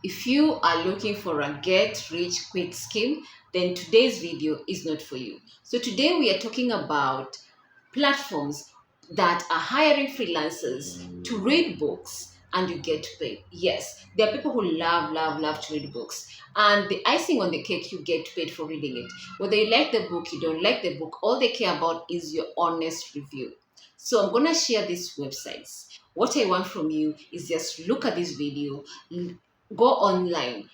If you are looking for a get rich quick scheme, then today's video is not for you. So today we are talking about platforms that are hiring freelancers to read books and you get paid. Yes, there are people who love to read books. And the icing on the cake, you get paid for reading it. Whether you like the book, you don't like the book, all they care about is your honest review. So I'm going to share these websites. What I want from you is just look at this video, go online,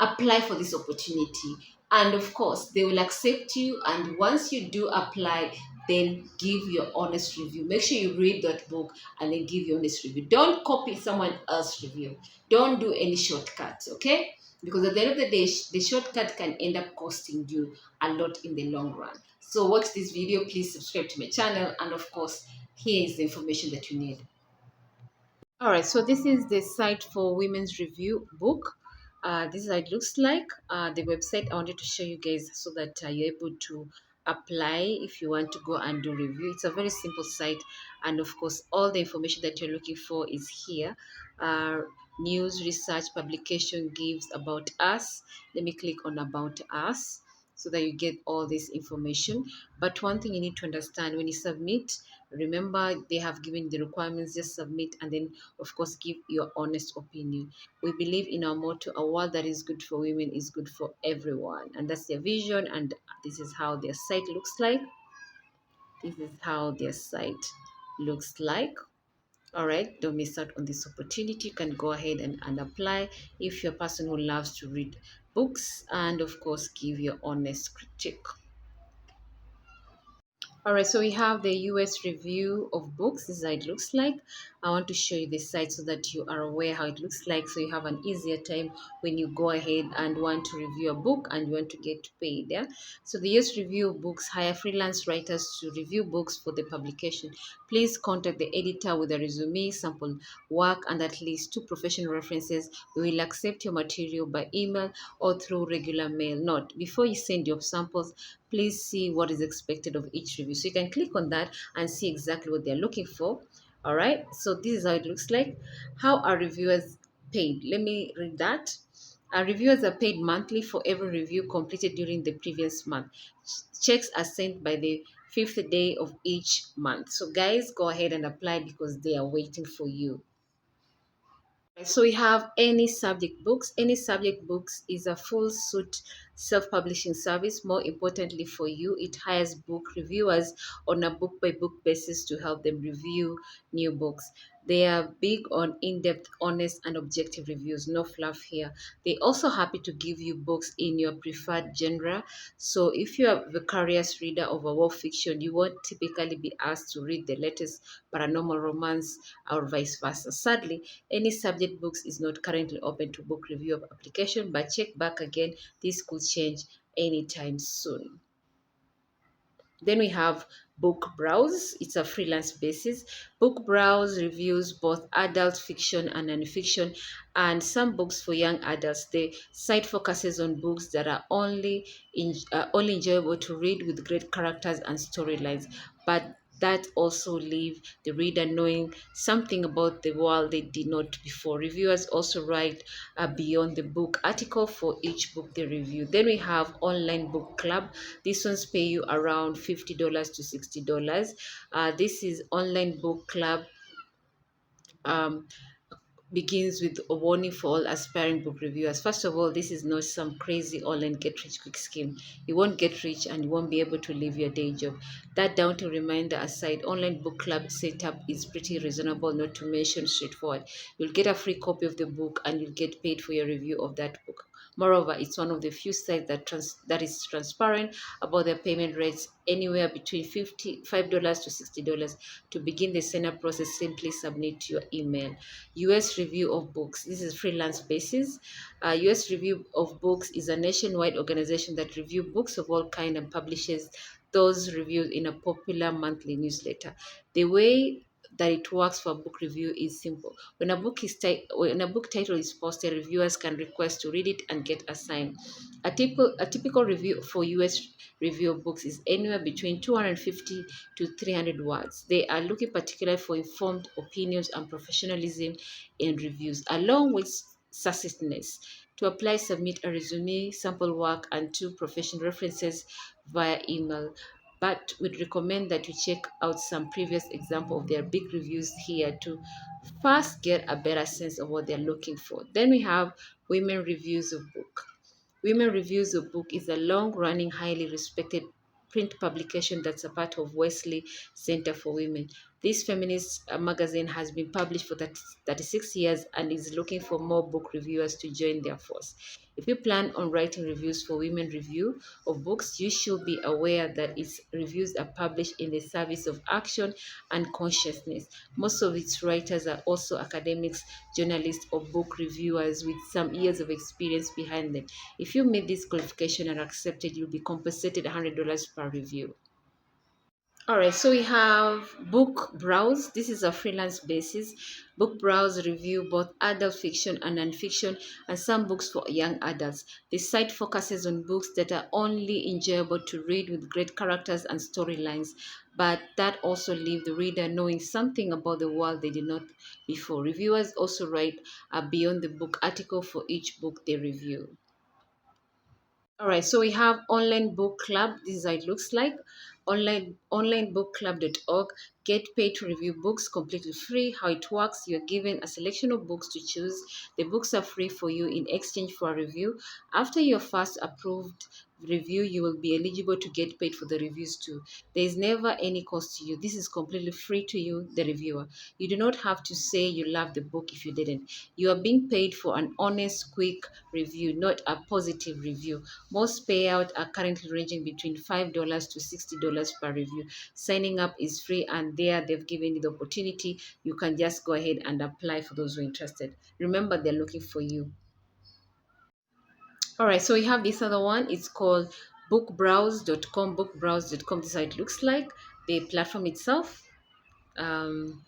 apply for this opportunity, and of course they will accept you. And once you do apply, then give your honest review. Make sure you read that book and then give your honest review. Don't copy someone else's review. Don't do any shortcuts, okay? Because at the end of the day, the shortcut can end up costing you a lot in the long run. So watch this video, please subscribe to my channel, and of course here is the information that you need. All right, so this is the site for women's review book. This is how it looks like. The website I wanted to show you guys so that you're able to apply if you want to go and do review. It's a very simple site, and of course, all the information that you're looking for is here. Uh, News, research, publication, gives, about us. Let me click on about us so that you get all this information. But one thing you need to understand when you submit, remember they have given the requirements, just submit and then of course give your honest opinion. We believe in our motto, a world that is good for women is good for everyone, and that's their vision. And this is how their site looks like. This is how their site looks like. All right, don't miss out on this opportunity. You can go ahead and apply if you're a person who loves to read books, and of course give your honest critique. All right, so we have the US review of books. This is how it looks like. I want to show you the site so that you are aware how it looks like, so you have an easier time when you go ahead and want to review a book and you want to get paid. Yeah. So the US review of books hire freelance writers to review books for the publication. Please contact the editor with a resume, sample work, and at least 2 professional references. We will accept your material by email or through regular mail. Note: before you send your samples, please see what is expected of each review. So you can click on that and see exactly what they're looking for. All right, so this is how it looks like. How are reviewers paid? Let me read that. Our reviewers are paid monthly for every review completed during the previous month. Checks are sent by the fifth day of each month. So guys, go ahead and apply because they are waiting for you. So we have Any Subject Books. Any Subject Books is a full suite self-publishing service. More importantly for you, it hires book reviewers on a book-by-book basis to help them review new books. They are big on in-depth, honest, and objective reviews. No fluff here. They're also happy to give you books in your preferred genre. So if you are a vicarious reader of a war fiction, you won't typically be asked to read the latest paranormal romance or vice versa. Sadly, Any Subject Books is not currently open to book review of application, but check back again. This could change anytime soon. Then we have Book Browse. It's a freelance basis. Book Browse reviews both adult fiction and nonfiction and some books for young adults. The site focuses on books that are only enjoyable to read with great characters and storylines, but that also leave the reader knowing something about the world they did not before. Reviewers also write beyond the book article for each book they review. Then we have Online Book Club. These ones pay you around $50 to $60. This is Online Book Club. Um, Begins with a warning for all aspiring book reviewers. First of all, this is not some crazy online get rich quick scheme. You won't get rich and you won't be able to leave your day job. That daunting reminder aside, online book club setup is pretty reasonable, not to mention straightforward. You'll get a free copy of the book and you'll get paid for your review of that book. Moreover, it's one of the few sites that is transparent about their payment rates, anywhere between $55 to $60. To begin the sign up process, simply submit your email. US Review of Books. This is freelance basis. US Review of Books is a nationwide organization that reviews books of all kind and publishes those reviews in a popular monthly newsletter. The way that it works for a book review is simple. When a book title is posted, reviewers can request to read it and get assigned. A typical review for US review of books is anywhere between 250 to 300 words. They are looking particularly for informed opinions and professionalism in reviews, along with successness. To apply, submit a resume, sample work, and two professional references via email. But we'd recommend that you check out some previous example of their big reviews here to first get a better sense of what they're looking for. Then we have women reviews of book. Women Reviews of Book is a long-running, highly respected print publication that's a part of Wesley Center for Women. This feminist magazine has been published for 36 years and is looking for more book reviewers to join their force. If you plan on writing reviews for Women Review of Books, you should be aware that its reviews are published in the service of action and consciousness. Most of its writers are also academics, journalists, or book reviewers with some years of experience behind them. If you meet this qualification and are accepted, you'll be compensated $100 per review. All right, so we have Book Browse. This is a freelance basis. Book Browse review both adult fiction and nonfiction and some books for young adults. The site focuses on books that are only enjoyable to read with great characters and storylines, but that also leave the reader knowing something about the world they did not before. Reviewers also write a beyond the book article for each book they review. All right, so we have online book club. This is how it looks like. Onlinebookclub.org. Get paid to review books completely free. How it works, you're given a selection of books to choose. The books are free for you in exchange for a review. After your first approved review, you will be eligible to get paid for the reviews too. There is never any cost to you. This is completely free to you, the reviewer. You do not have to say you love the book if you didn't. You are being paid for an honest, quick review, not a positive review. Most payout are currently ranging between $5 to $60 per review. Signing up is free, and there they've given you the opportunity. You can just go ahead and apply for those who are interested. Remember, they're looking for you. All right, so we have this other one. It's called bookbrowse.com. Bookbrowse.com. This is how it looks like. The platform itself. Um,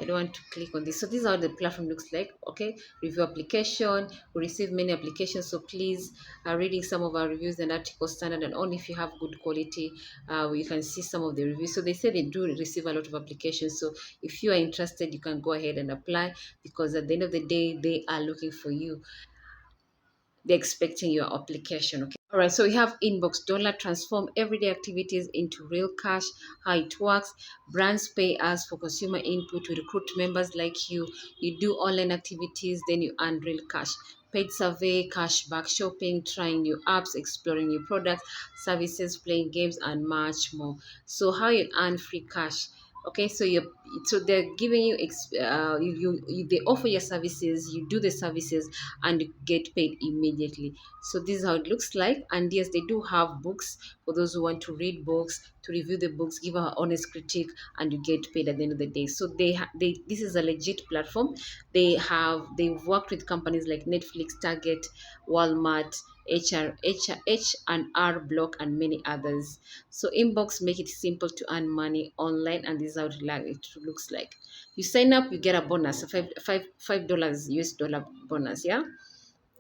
I don't want to click on this. So this is how the platform looks like. Okay, review application. We receive many applications, so please reading some of our reviews and articles standard and only if you have good quality. You can see some of the reviews. So they say they do receive a lot of applications. So if you are interested, you can go ahead and apply because at the end of the day, they are looking for you. They're expecting your application. Okay. All right. So we have InboxDollar transform everyday activities into real cash. How it works. Brands pay us for consumer input to recruit members like you. You do online activities, then you earn real cash. Paid survey, cashback shopping, trying new apps, exploring new products, services, playing games, and much more. So how you earn free cash? Okay, so they're giving you they offer your services, you do the services, and you get paid immediately. So this is how it looks like. And yes, they do have books for those who want to read books, to review the books, give an honest critique, and you get paid at the end of the day. So they this is a legit platform. They've worked with companies like Netflix, Target, Walmart, H and R Block, and many others. So Inbox make it simple to earn money online, and this is how it looks like. You sign up, you get a bonus, a $5 US dollar bonus. Yeah.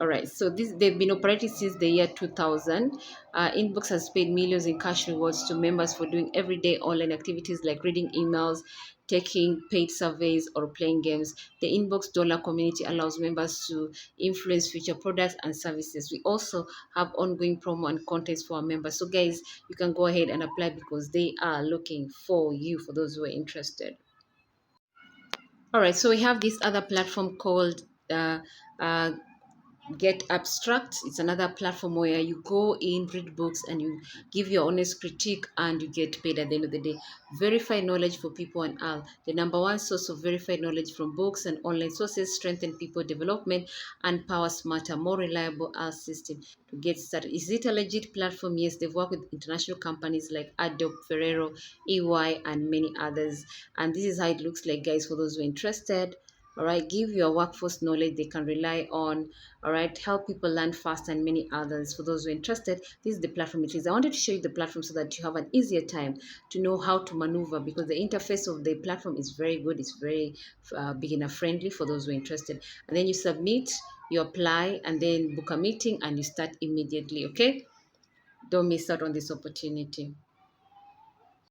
All right, so this they've been operating since the year 2000. Inbox has paid millions in cash rewards to members for doing everyday online activities like reading emails, taking paid surveys, or playing games. The Inbox Dollar community allows members to influence future products and services. We also have ongoing promo and contest for our members. So, guys, you can go ahead and apply because they are looking for you for those who are interested. All right, so we have this other platform called uh, Get Abstract. It's another platform where you go in, read books, and you give your honest critique, and you get paid at the end of the day. Verify knowledge for people and all. The number one source of verified knowledge from books and online sources, strengthen people development, and power smarter, more reliable art system to get started. Is it a legit platform? Yes, they've worked with international companies like Adobe, Ferrero, EY, and many others. And this is how it looks like, guys, for those who are interested. All right, give your workforce knowledge they can rely on. All right, help people learn fast and many others. For those who are interested, this is the platform it is. I wanted to show you the platform so that you have an easier time to know how to maneuver because the interface of the platform is very good. It's very beginner friendly for those who are interested. And then you submit, you apply, and then book a meeting, and you start immediately. Okay, don't miss out on this opportunity.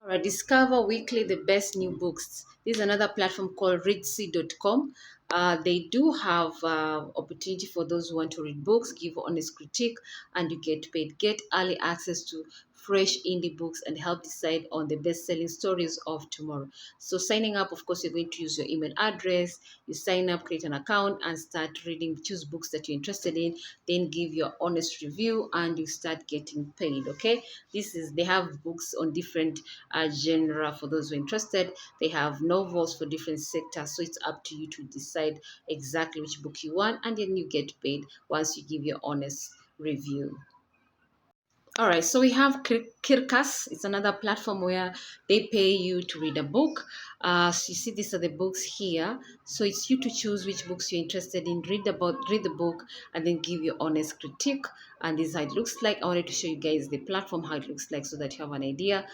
All right, discover weekly the best new books. This is another platform called Reedsy.com. They do have opportunity for those who want to read books, give honest critique, and you get paid. Get early access to fresh indie books and help decide on the best-selling stories of tomorrow. So signing up, of course, you're going to use your email address. You sign up, create an account, and start reading. Choose books that you're interested in. Then give your honest review, and you start getting paid. Okay, they have books on different genre for those who are interested. They have novels for different sectors, so it's up to you to decide exactly which book you want, and then you get paid once you give your honest review. All right, so we have Kirkus. It's another platform where they pay you to read a book. So you see, these are the books here. So it's you to choose which books you're interested in. Read the book, and then give your honest critique. And this is how it looks like. I wanted to show you guys the platform, how it looks like, so that you have an idea.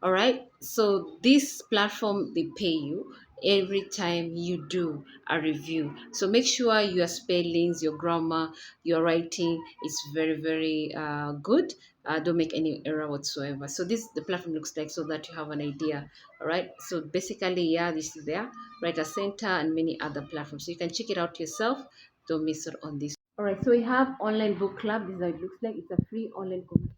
All right, so this platform, they pay you every time you do a review. So make sure your spellings, your grammar, your writing is very, very good. Don't make any error whatsoever. So this the platform looks like, so that you have an idea. All right, so basically, yeah, this is there, Writer Center, and many other platforms. So you can check it out yourself. Don't miss out on this. All right, so we have online book club. This is how it looks like. It's a free online community.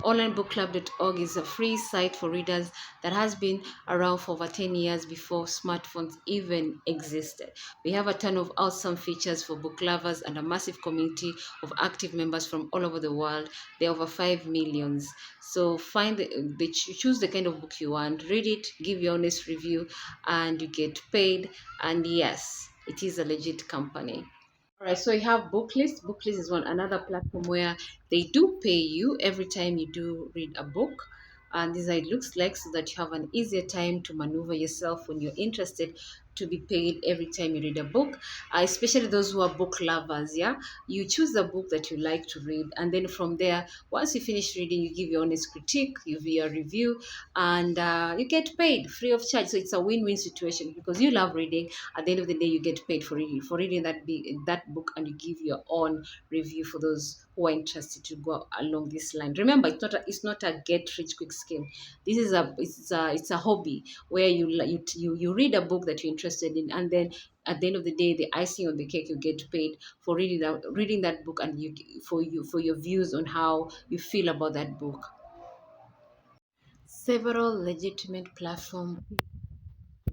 Onlinebookclub.org is a free site for readers that has been around for over 10 years before smartphones even existed. We have a ton of awesome features for book lovers and a massive community of active members from all over the world. There are over 5 millions. So choose the kind of book you want, read it, give your honest review, and you get paid. And yes, it is a legit company. All right, so you have Booklist. Booklist is another platform where they do pay you every time you do read a book. And this is how it looks like, so that you have an easier time to maneuver yourself when you're interested to be paid every time you read a book, especially those who are book lovers. Yeah, you choose the book that you like to read, and then from there, once you finish reading, you give your honest critique, you give your review, and you get paid free of charge. So it's a win-win situation because you love reading. At the end of the day, you get paid for reading that book, and you give your own review for those who are interested to go along this line. Remember, it's not a get rich quick scheme. This is a hobby where you read a book that you're interested in, and then at the end of the day, the icing on the cake, you get paid for reading that book, and for your views on how you feel about that book. Several legitimate platforms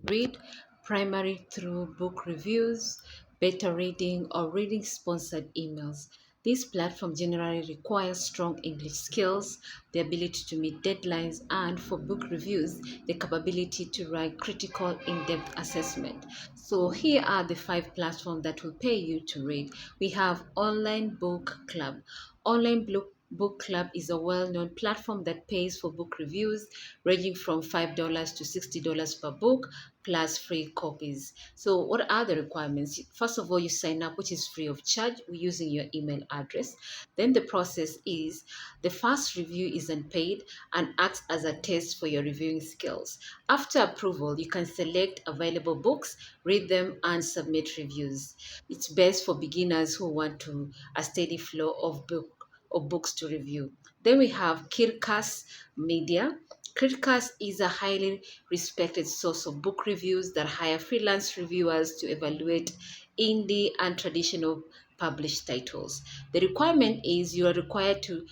read, primary through book reviews, beta reading, or reading sponsored emails. This platform generally requires strong English skills, the ability to meet deadlines, and for book reviews, the capability to write critical, in depth assessment. So, here are the 5 platforms that will pay you to read. We have Online Book Club. Book Club is a well known platform that pays for book reviews ranging from $5 to $60 per book plus free copies. So, what are the requirements? First of all, you sign up, which is free of charge, using your email address. Then, the process is the first review is unpaid and acts as a test for your reviewing skills. After approval, you can select available books, read them, and submit reviews. It's best for beginners who want a steady flow of books to review. Then we have Kirkus Media. Kirkus is a highly respected source of book reviews that hire freelance reviewers to evaluate indie and traditional published titles. The requirement is you are required to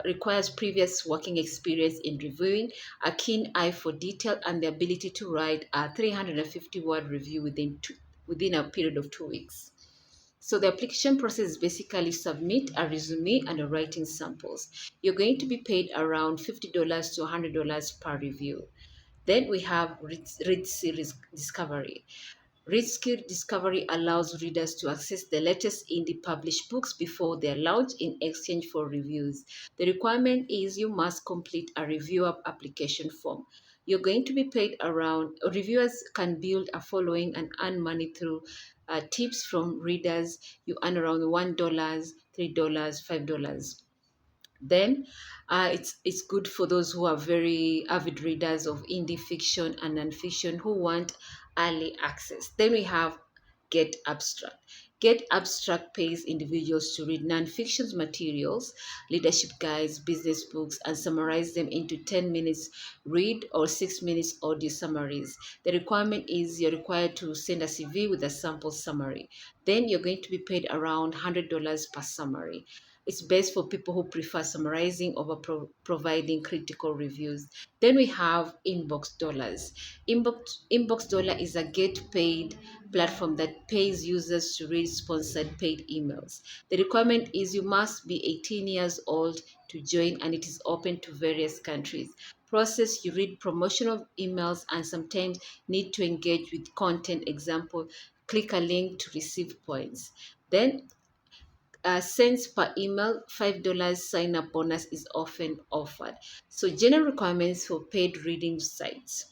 requires previous working experience in reviewing, a keen eye for detail, and the ability to write a 350-word review within a period of 2 weeks. So the application process is basically submit a resume and a writing samples. You're going to be paid around $50 to $100 per review. Then we have Reedsy Discovery. Reedsy Discovery allows readers to access the latest indie published books before their launch in exchange for reviews. The requirement is you must complete a reviewer application form. You're going to be paid around, reviewers can build a following and earn money through tips from readers. You earn around $1, $3, $5. Then it's good for those who are very avid readers of indie fiction and nonfiction who want early access. Then we have Get Abstract. Get Abstract pays individuals to read nonfiction materials, leadership guides, business books, and summarize them into 10 minutes read or 6 minutes audio summaries. The requirement is you're required to send a CV with a sample summary. Then you're going to be paid around $100 per summary. It's best for people who prefer summarizing over providing critical reviews. Then we have InboxDollars. InboxDollar is a get paid platform that pays users to read sponsored paid emails. The requirement is you must be 18 years old to join, and it is open to various countries. Process: you read promotional emails and sometimes need to engage with content. Example: click a link to receive points. Then cents per email, $5 sign up bonus is often offered. So, general requirements for paid reading sites: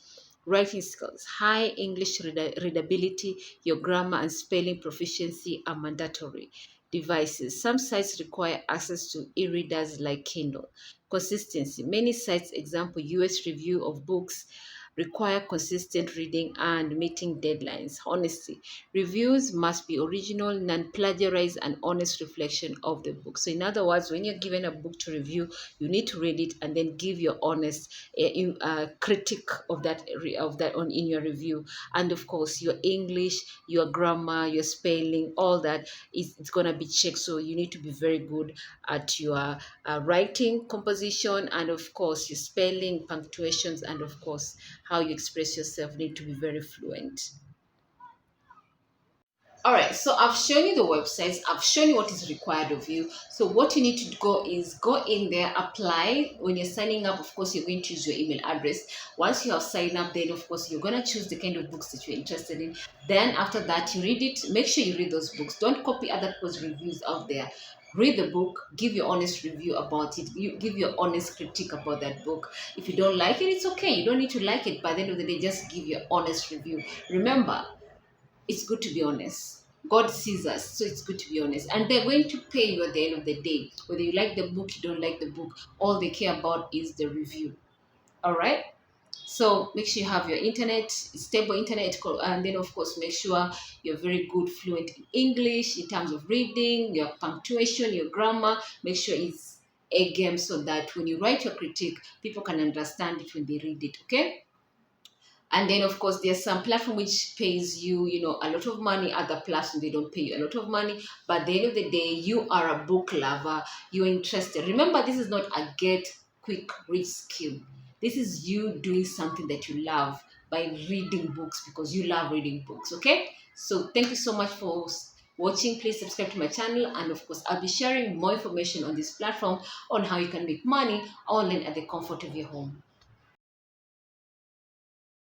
writing skills, high English readability, your grammar and spelling proficiency are mandatory. Devices: some sites require access to e readers like Kindle. Consistency: many sites, example US review of books, require consistent reading and meeting deadlines. Honesty: reviews must be original, non plagiarized, and honest reflection of the book. So, in other words, when you're given a book to review, you need to read it and then give your honest critique of that on in your review. And of course, your English, your grammar, your spelling, all that is it's gonna be checked. So you need to be very good at your writing, composition, and of course your spelling, punctuations, and of course how you express yourself need to be very fluent. All right, so I've shown you the websites, I've shown you what is required of you. So what you need to go is go in there, apply. When you're signing up, of course, you're going to use your email address. Once you have signed up, then of course you're going to choose the kind of books that you're interested in. Then after that, you read it. Make sure you read those books. Don't copy other people's reviews out there. Read the book, give your honest review about it, you give your honest critique about that book. If you don't like it, it's okay. You don't need to like it. By the end of the day, just give your honest review. Remember, it's good to be honest. God sees us, so it's good to be honest. And they're going to pay you at the end of the day. Whether you like the book, you don't like the book, all they care about is the review. All right? So make sure you have your internet, stable internet, and then of course make sure you're very good, fluent in English in terms of reading, your punctuation, your grammar. Make sure it's a game so that when you write your critique, people can understand it when they read it. Okay? And then, of course, there's some platform which pays you, a lot of money. Other platforms, they don't pay you a lot of money. But at the end of the day, you are a book lover. You're interested. Remember, this is not a get quick rich skill. This is you doing something that you love by reading books because you love reading books. Okay? So thank you so much for watching. Please subscribe to my channel. And of course, I'll be sharing more information on this platform on how you can make money online at the comfort of your home.